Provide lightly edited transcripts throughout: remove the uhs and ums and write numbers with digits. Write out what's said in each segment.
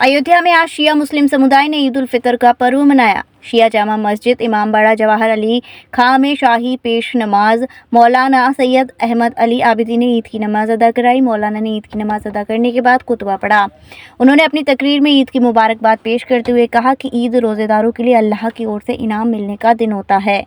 अयोध्या में आज शिया मुस्लिम समुदाय ने ईद उल फितर का पर्व मनाया। शिया जामा मस्जिद इमामबाड़ा जवाहर अली खां में शाही पेश नमाज मौलाना सैयद अहमद अली आबिदी ने ईद की नमाज अदा कराई। मौलाना ने ईद की नमाज अदा करने के बाद खुतबा पढ़ा। उन्होंने अपनी तकरीर में ईद की मुबारकबाद पेश करते हुए कहा कि ईद रोज़ेदारों के लिए अल्लाह की ओर से इनाम मिलने का दिन होता है।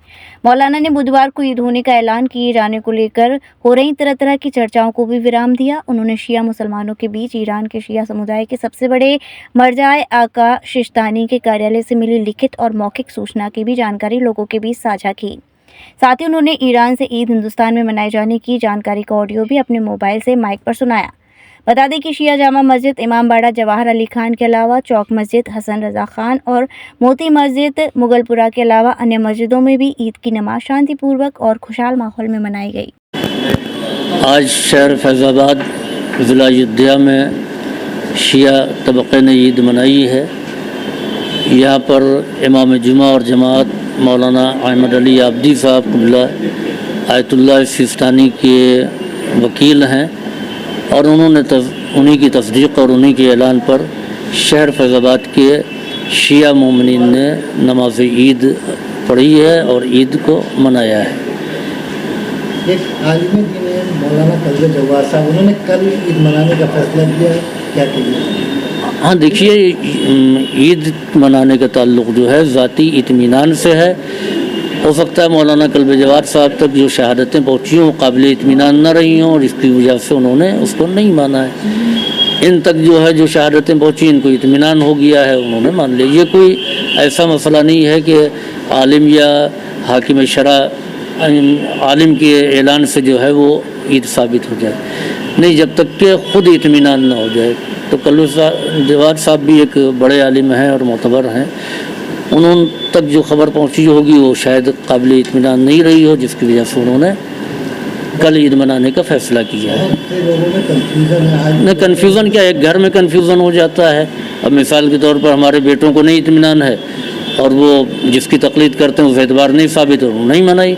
मौलाना ने बुधवार को ईद होने का ऐलान किए जाने को लेकर हो रही तरह तरह की चर्चाओं को भी विराम दिया। उन्होंने शिया मुसलमानों के बीच ईरान के शिया समुदाय के सबसे बड़े मरजाए आका शिस्तानी के कार्यालय से मिली लिखित और मौखिक सूचना की भी जानकारी लोगों के बीच साझा की। साथ ही उन्होंने ईरान से ईद हिंदुस्तान में मनाए जाने की जानकारी का ऑडियो भी अपने मोबाइल से माइक पर सुनाया। बता दें कि शिया जामा मस्जिद इमामबाड़ा जवाहर अली खान के अलावा चौक मस्जिद हसन रजा खान और मोती मस्जिद मुगलपुरा के अलावा अन्य मस्जिदों में भी ईद की नमाज शांतिपूर्वक और खुशहाल माहौल में मनाई गई। आज शहर फैज़ाबाद ज़िला अयोध्या में शिया तबक़े ने ईद मनाई है। यहाँ पर इमाम जुमा और जमात मौलाना अहमद अली आबिदी साहब क़िबला आयतुल्लाह सिस्तानी के वकील हैं और उन्होंने उन्हीं की तस्दीक़ और उन्हीं के ऐलान पर शहर फैज़ाबाद के शिया मोमिनीन ने नमाज ईद पढ़ी है और ईद को मनाया है। एक आलिम दीन है मौलाना कल्बे जवार साहब, उन्होंने कल ईद मनाने का फैसला किया है, क्या कहिए? हाँ देखिए, ईद मनाने का ताल्लुक़ जो है ज़ाती इत्मीनान से है। हो सकता है मौलाना कल्बे जवार साहब तक जो शहादतें पहुँची हों काबिल इत्मीनान न रही हों और इसकी वजह से उन्होंने उसको नहीं माना है। इन तक जो है जो शहादतें पहुँची इनको इत्मीनान हो गया है, उन्होंने मान लिया। ये कोई ऐसा मसला नहीं है कि आलिम या हाकिम शरा आलिम के ऐलान से जो है वो ईद साबित हो जाए, नहीं, जब तक कि ख़ुद इत्मीनान न हो जाए। तो कल्बे जवार साहब भी एक बड़े आलिम हैं और मोतबर हैं, उन्होंने तक जो खबर पहुंची होगी वो शायद काबिल इत्मीनान नहीं रही हो, जिसकी वजह से उन्होंने कल ईद मनाने का फ़ैसला किया है। नहीं, कन्फ्यूज़न क्या है, एक घर में कन्फ्यूज़न हो जाता है। अब मिसाल के तौर पर हमारे बेटों को नहीं इत्मीनान है और वो जिसकी तकलीद करते हैं उस एतबार नहीं साबित हो, नहीं मनाई।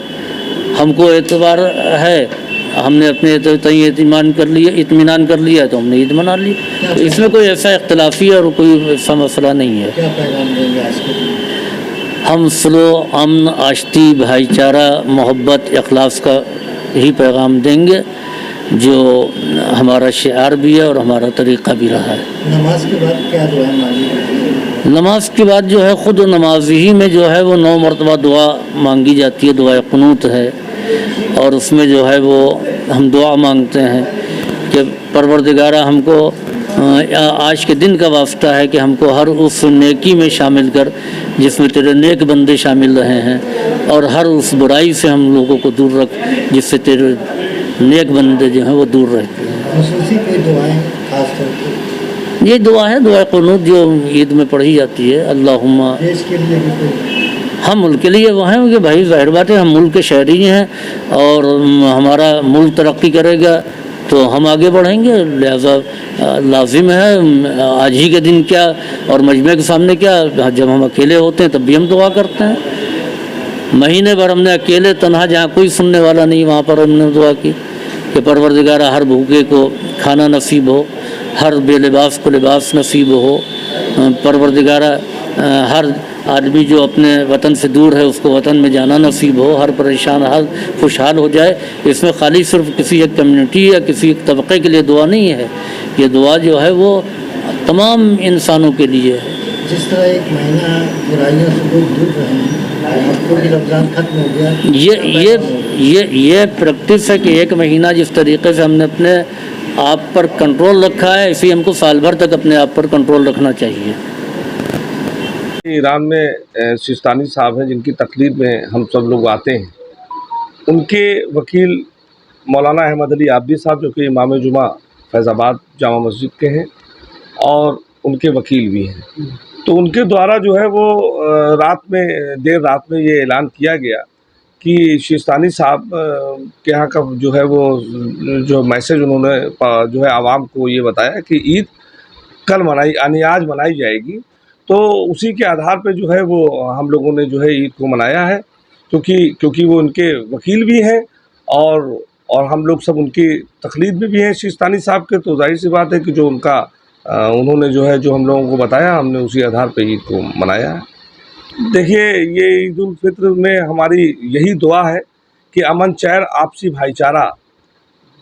हमको एतबार है, हमने अपने इत्मीनान कर लिया तो हमने ईद मना ली। तो इसमें कोई ऐसा इख्तिलाफी और कोई ऐसा मसला नहीं है। क्या पैगाम देंगे आज के दिन? हम स्लो अमन आश्ती भाईचारा मोहब्बत इखलास का ही पैगाम देंगे, जो हमारा शिआर भी है और हमारा तरीक़ा भी रहा है। नमाज के बाद क्या दुआ मांगी? नमाज के बाद जो है ख़ुद नमाज ही में जो है वो 9 मरतबा दुआ मांगी जाती है, दुआ क़ुनूत है, और उसमें जो है वो हम दुआ मांगते हैं कि परवरदिगारा हमको आज के दिन का वास्ता है कि हमको हर उस नेकी में शामिल कर जिसमें तेरे नेक बंदे शामिल रहे हैं, और हर उस बुराई से हम लोगों को दूर रख जिससे तेरे नेक बंदे जो हैं वो दूर रहते हैं। खुसूसी कोई दुआएं खास तौर पर? ये दुआ है, दुआ क़ुनूत जो ईद में पढ़ी जाती है। अल्लाहुम्मा, देश के लिए भी कोई? हम मुल्क के लिए वो हैं कि भाई ज़ाहिर बात है हम मुल्क के शहरी हैं और हमारा मुल्क तरक्की करेगा तो हम आगे बढ़ेंगे, लिहाजा लाजिम है आज ही के दिन क्या और मजमे के सामने क्या, जब हम अकेले होते हैं तब भी हम दुआ करते हैं। महीने भर हमने अकेले तन्हा जहाँ कोई सुनने वाला नहीं वहाँ पर हमने दुआ की कि परवरदिगारा हर भूखे को खाना नसीब हो, हर बेलिबास को लिबास नसीब हो, परवरदिगारा हर आदमी जो अपने वतन से दूर है उसको वतन में जाना नसीब हो, हर परेशान हाल खुशहाल हो जाए। इसमें खाली सिर्फ किसी एक कम्युनिटी या किसी एक तबक़े के लिए दुआ नहीं है, ये दुआ जो है वो तमाम इंसानों के लिए है। जिस तरह एक महीना बुराइयों से लोग दूर रहे हैं, आपको भी रमज़ान खत्म हो गया, ये प्रैक्टिस है कि एक महीना जिस तरीके से हमने अपने आप पर कंट्रोल रखा है, इसी हमको साल भर तक अपने आप पर कंट्रोल रखना चाहिए। ईरान में सिस्तानी साहब हैं जिनकी तकरीर में हम सब लोग आते हैं, उनके वकील मौलाना अहमद अली आबिदी साहब जो कि इमाम जुमा फैज़ाबाद जामा मस्जिद के हैं और उनके वकील भी हैं, तो उनके द्वारा जो है वो देर रात में ये ऐलान किया गया कि सिस्तानी साहब के यहाँ का जो है वो जो मैसेज उन्होंने जो है आवाम को ये बताया कि ईद कल आज मनाई जाएगी। तो उसी के आधार पे जो है वो हम लोगों ने जो है ईद को मनाया है, क्योंकि वो उनके वकील भी हैं और हम लोग सब उनकी तकलीद में भी हैं सिस्तानी साहब के, तो जाहिर सी बात है कि जो उनका उन्होंने जो है जो हम लोगों को बताया, हमने उसी आधार पर ईद को मनाया है। देखिए, ये ईद उल फित्र में हमारी यही दुआ है कि अमन चैन, आपसी भाईचारा,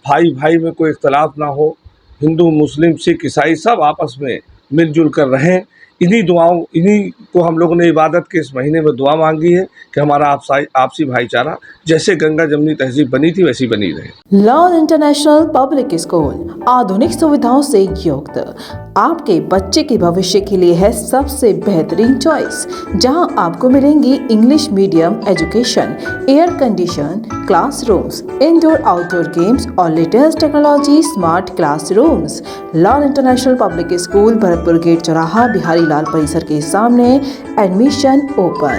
भाई भाई में कोई इख्तलाफ ना हो, हिंदू मुस्लिम सिख ईसाई सब आपस में मिलजुल कर रहें। इन्हीं को हम लोगों ने इबादत के इस महीने में दुआ मांगी है कि हमारा आपसी भाईचारा जैसे गंगा जमनी तहजीब बनी थी वैसी बनी रहे। लॉन इंटरनेशनल पब्लिक स्कूल आधुनिक सुविधाओं से युक्त आपके बच्चे के भविष्य के लिए है सबसे बेहतरीन चॉइस, जहां आपको मिलेंगी English medium education, air condition classrooms, indoor outdoor games और latest technology smart classrooms. Lawn international public school Bharatpur gate चौराहा बिहारी लाल परिसर के सामने। Admission open.